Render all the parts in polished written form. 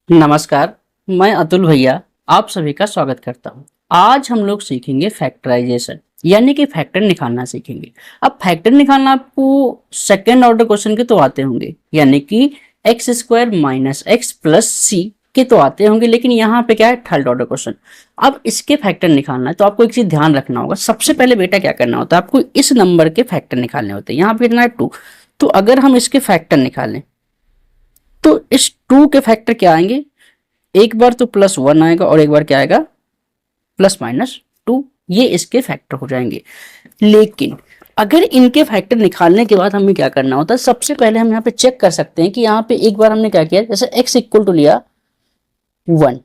नमस्कार, मैं अतुल भैया आप सभी का स्वागत करता हूं। आज हम लोग सीखेंगे फैक्टराइजेशन यानी कि फैक्टर निकालना सीखेंगे। अब फैक्टर निकालना आपको सेकेंड ऑर्डर क्वेश्चन के तो आते होंगे, यानी कि X square minus X plus C के तो आते होंगे, लेकिन यहाँ पे क्या है, थर्ड ऑर्डर क्वेश्चन। अब इसके फैक्टर निकालना है तो आपको एक चीज ध्यान रखना होगा। सबसे पहले बेटा क्या करना होता है, आपको इस नंबर के फैक्टर निकालने होते हैं। यहाँ पे कितना है, 2। तो अगर हम इसके फैक्टर निकालें तो इस 2 के फैक्टर क्या आएंगे, एक बार तो +1 आएगा और एक बार क्या आएगा, +-2। ये इसके फैक्टर हो जाएंगे। लेकिन अगर इनके फैक्टर निकालने के बाद हमें क्या करना होता है, सबसे पहले हम यहाँ पे चेक कर सकते हैं कि यहाँ पे एक बार हमने क्या किया, जैसे x इक्वल टू लिया 1,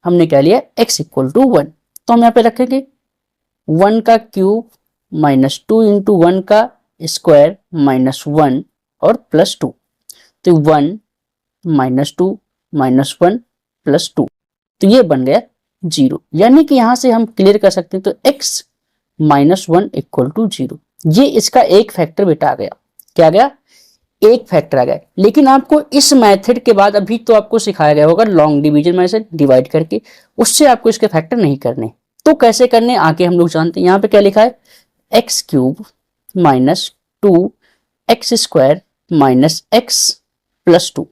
हमने क्या लिया x इक्वल टू 1, तो हम यहाँ पे रखेंगे 1 का क्यूब -2 इंटू 1 का स्क्वायर -1 और +2, तो 1 -2 -1 +2, तो ये बन गया 0। यानी कि यहां से हम क्लियर कर सकते हैं, तो x -1 इक्वल टू 0। ये इसका एक फैक्टर बेटा आ गया। क्या आ गया, एक फैक्टर आ गया। लेकिन आपको इस मेथड के बाद अभी तो आपको सिखाया गया होगा लॉन्ग डिवीजन मेथड, डिवाइड करके, उससे आपको इसके फैक्टर नहीं करने। तो कैसे करने आगे हम लोग जानते हैं। यहाँ पे क्या लिखा है, x cube -2 x square -x +2।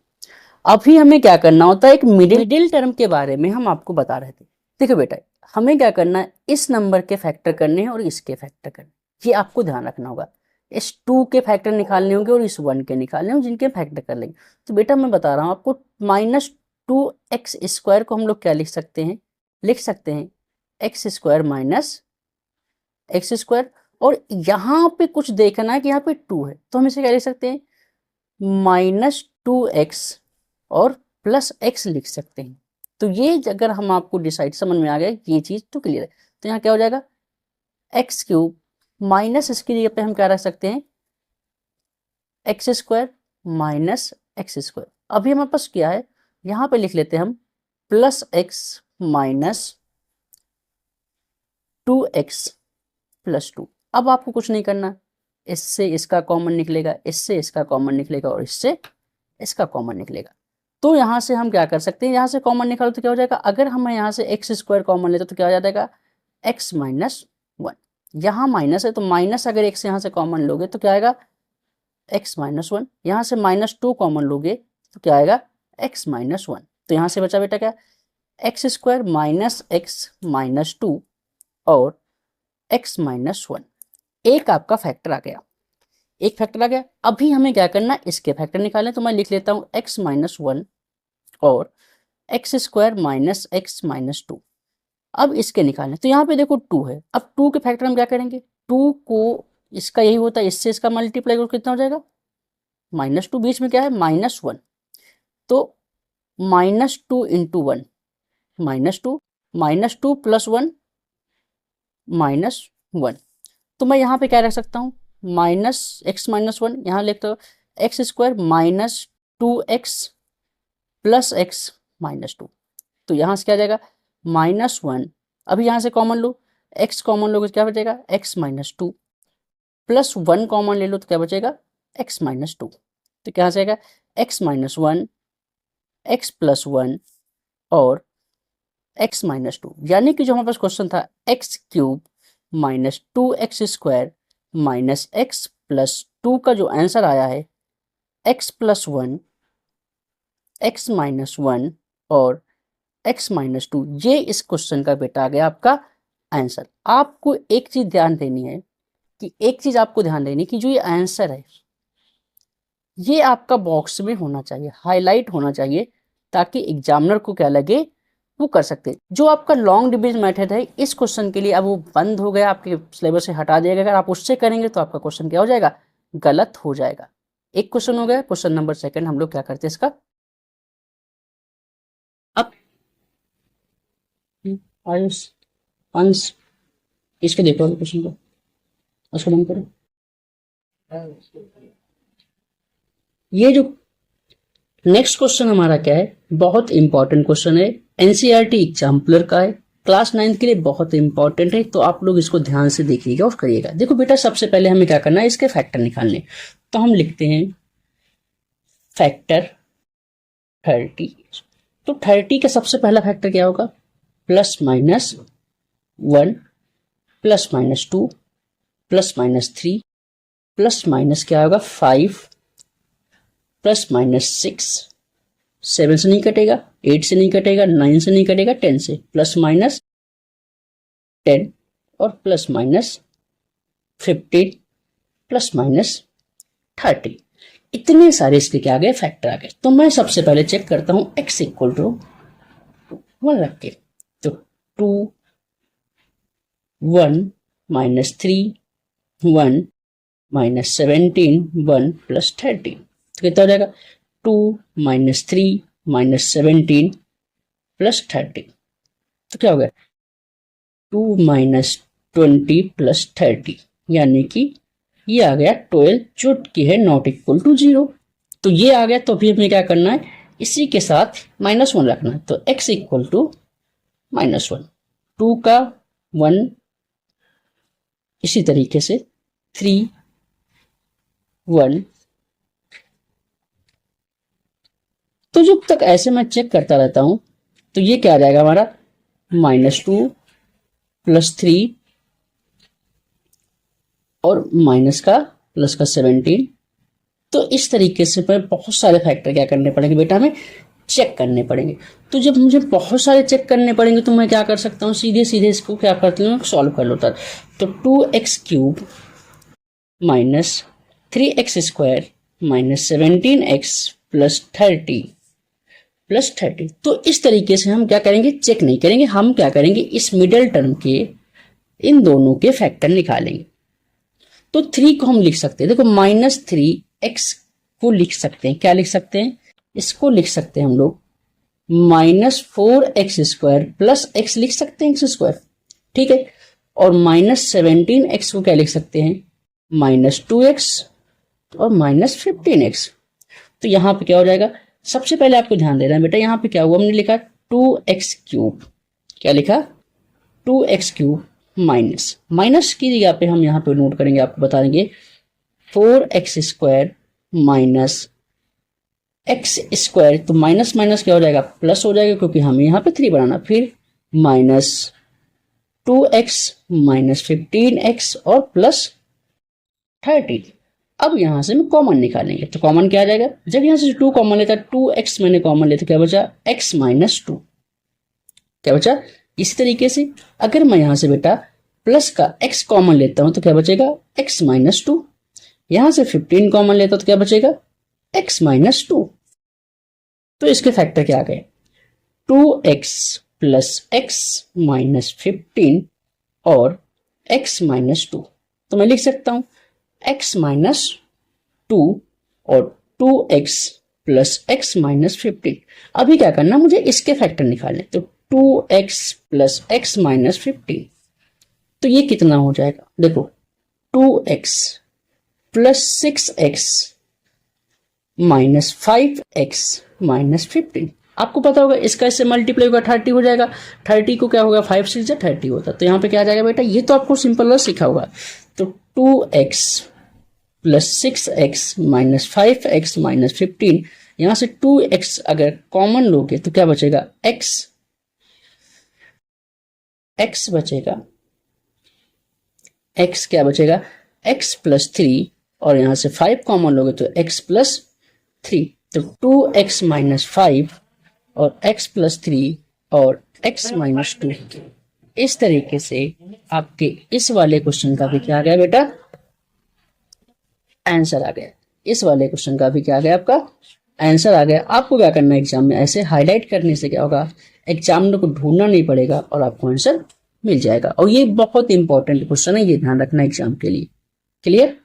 अभी हमें क्या करना होता है, एक मिडिल टर्म के बारे में हम आपको बता रहे थे। देखो बेटा, हमें क्या करना है, इस नंबर के फैक्टर करने हैं और इसके फैक्टर करने, ये आपको ध्यान रखना होगा। इस 2 के फैक्टर निकालने होंगे और इस 1 के निकालने होंगे, जिनके फैक्टर कर लेंगे। तो बेटा मैं बता रहा हूँ आपको, -2x² को हम लोग क्या लिख सकते हैं, x² -x²। और यहाँ पे कुछ देखना है कि यहाँ पे 2 है, तो हम इसे क्या लिख सकते हैं, -2x और +x लिख सकते हैं। तो ये अगर हम आपको डिसाइड समझ में आ गया ये चीज तो क्लियर है। तो यहाँ क्या हो जाएगा, x³ माइनस इसकी जगह पे हम क्या रख सकते हैं, x² -x²। अभी हमारे पास क्या है, यहाँ पे लिख लेते हैं हम +x -2x +2। अब आपको कुछ नहीं करना, इससे इसका कॉमन निकलेगा, इससे इसका कॉमन निकलेगा और इससे इसका कॉमन निकलेगा। तो यहाँ से हम क्या कर सकते हैं, यहाँ से कॉमन निकालो तो क्या हो जाएगा, अगर हम यहाँ से x² कॉमन लेते तो क्या हो जाएगा, x -1। यहाँ माइनस है तो माइनस, अगर x यहाँ से कॉमन लोगे तो क्या आएगा, x -1। यहाँ से -2 कॉमन लोगे तो क्या आएगा, x -1। तो यहाँ से बचा बेटा क्या, x² -x -2 और x -1। एक आपका फैक्टर आ गया, एक फैक्टर आ गया। अभी हमें क्या करना है, इसके फैक्टर निकालें। तो मैं लिख लेता हूँ x -1 और x² -x -2। अब इसके निकालने, तो यहाँ पे देखो 2 है। अब 2 के फैक्टर हम क्या करेंगे, 2 को इसका यही होता है, इससे इसका मल्टीप्लाई करो कितना हो जाएगा, -2, बीच में क्या है -1, तो -2 इंटू 1 -2 -2 +1 -1। तो मैं यहाँ पे क्या रख सकता हूँ, -x -1, यहाँ लिखता हूँ x² -2x +x -2। तो यहाँ से क्या आ जाएगा, -1। अभी यहाँ से कॉमन लो, x कॉमन लोगे तो क्या बचेगा, x -2 +1 कॉमन ले लो तो क्या बचेगा, x -2। तो क्या से आएगा, x -1 x +1 और x -2। यानी कि जो हमारे पास क्वेश्चन था x³ -2x² -x +2 का जो आंसर आया है x +1 x -1 और x -2, ये इस क्वेश्चन का बेटा आ गया आपका आंसर। आपको एक चीज ध्यान देनी है कि कि जो ये आंसर है ये आपका बॉक्स में होना चाहिए, हाईलाइट होना चाहिए, ताकि एग्जामिनर को क्या लगे, वो कर सकते हैं। जो आपका लॉन्ग डिवीजन मेथड है इस क्वेश्चन के लिए अब वो बंद हो गया, आपके सिलेबस से हटा दिया गया। अगर आप उससे करेंगे तो आपका क्वेश्चन क्या हो जाएगा, गलत हो जाएगा। एक क्वेश्चन हो गया। क्वेश्चन नंबर सेकंड हम लोग क्या करते हैं इसका, अब आयुष अंश, इसके देखो क्वेश्चन को, उसको बंद करो। ये जो नेक्स्ट क्वेश्चन हमारा क्या है, बहुत इंपॉर्टेंट क्वेश्चन है, एनसीईआरटी एग्जाम्पलर का है, क्लास 9 के लिए बहुत इंपॉर्टेंट है। तो आप लोग इसको ध्यान से देखिएगा और करिएगा। देखो बेटा, सबसे पहले हमें क्या करना है, इसके फैक्टर निकालने। तो हम लिखते हैं फैक्टर 30। तो 30 का सबसे पहला फैक्टर क्या होगा, plus minus 1 plus minus 2 plus minus 3 plus minus क्या होगा 5 प्लस माइनस 6, 7 से नहीं कटेगा, 8 से नहीं कटेगा, 9 से नहीं कटेगा, 10 से, प्लस माइनस 10 और प्लस माइनस 15 प्लस माइनस 30। इतने सारे इसके क्या आ गए, फैक्टर आ गए। तो मैं सबसे पहले चेक करता हूं x इक्वल टू 1 रख के, तो 2 1 माइनस 3 1 माइनस 17 1 प्लस 30, तो कितना हो जाएगा 2 माइनस 3 माइनस 17 प्लस 30, तो क्या हो गया 2 माइनस 20 प्लस 30, यानी कि ये आ गया 12 जो कि है नॉट इक्वल टू 0। तो ये आ गया, तो फिर हमें क्या करना है, इसी के साथ -1 रखना है, तो x इक्वल टू -1, 2 का 1, इसी तरीके से 3 1। तो जब तक ऐसे मैं चेक करता रहता हूं तो ये क्या आ जाएगा हमारा -2 प्लस 3 और माइनस का प्लस का 17। तो इस तरीके से मैं बहुत सारे फैक्टर क्या करने पड़ेंगे बेटा, हमें चेक करने पड़ेंगे। तो जब मुझे बहुत सारे चेक करने पड़ेंगे तो मैं क्या कर सकता हूँ, सीधे सीधे इसको क्या करती हूँ, सॉल्व कर लेता। तो 2x cube minus 3x square minus 17x plus 30 तो इस तरीके से हम क्या करेंगे, चेक नहीं करेंगे, हम क्या करेंगे, इस मिडिल टर्म के इन दोनों के फैक्टर निकालेंगे। तो 3 को हम लिख सकते हैं, देखो -3x को लिख सकते हैं, क्या लिख सकते हैं, इसको लिख सकते हैं हम लोग -4x स्क्वायर प्लस x लिख सकते हैं, x स्क्वायर, ठीक है। और -17x को क्या लिख सकते हैं, -2x और -15x। तो यहाँ पे क्या हो जाएगा, सबसे पहले आपको ध्यान देना है बेटा, यहाँ पे क्या हुआ, हमने लिखा 2x क्यूब, क्या लिखा 2x क्यूब माइनस की जगह पे हम यहाँ पे नोट करेंगे, आपको बता देंगे 4x square minus x square. तो माइनस माइनस क्या हो जाएगा, प्लस हो जाएगा, क्योंकि हमें यहाँ पे 3 बनाना। फिर -2x माइनस 15x और प्लस 30। अब यहां से हम कॉमन निकालेंगे, तो कॉमन क्या आ जाएगा, जब यहां से 2 कॉमन लेता है, 2x मैंने कॉमन लेता, क्या बचा x माइनस 2, क्या बचा। इसी तरीके से अगर मैं यहां से बेटा प्लस का x कॉमन लेता हूं तो क्या बचेगा x माइनस 2, यहां से 15 कॉमन लेता हूं तो क्या बचेगा x माइनस 2। तो इसके फैक्टर क्या आ गए, 2x प्लस x माइनस 15 और x माइनस 2। तो मैं लिख सकता हूं x माइनस 2 और 2x प्लस x माइनस 15। अभी क्या करना, मुझे इसके फैक्टर निकालने, तो 2x प्लस x माइनस 15, तो ये कितना हो जाएगा, देखो 2x plus 6x minus 5x minus 15। आपको पता होगा इसका इससे मल्टीप्लाई होगा 30 हो जाएगा, 30 को क्या होगा 5 6 30 होता, तो यहाँ पे क्या आ जाएगा बेटा, ये तो आपको सिंपल सीखा होगा। तो 2x plus 6x minus 5x minus 15, यहाँ से 2x अगर कॉमन लोगे तो क्या बचेगा x बचेगा, x क्या बचेगा x प्लस 3, और यहां से 5 कॉमन लोगे तो x प्लस 3, तो 2x माइनस 5 और x प्लस 3 और x माइनस 2। इस तरीके से आपके इस वाले क्वेश्चन का भी क्या आ गया बेटा, आंसर आ गया। इस वाले क्वेश्चन का भी क्या आ गया, आपका आंसर आ गया। आपको क्या करना है, एग्जाम में ऐसे हाईलाइट करने से क्या होगा, एग्जामिनर को ढूंढना नहीं पड़ेगा और आपको आंसर मिल जाएगा। और ये बहुत इंपॉर्टेंट क्वेश्चन है, ये ध्यान रखना एग्जाम के लिए। क्लियर।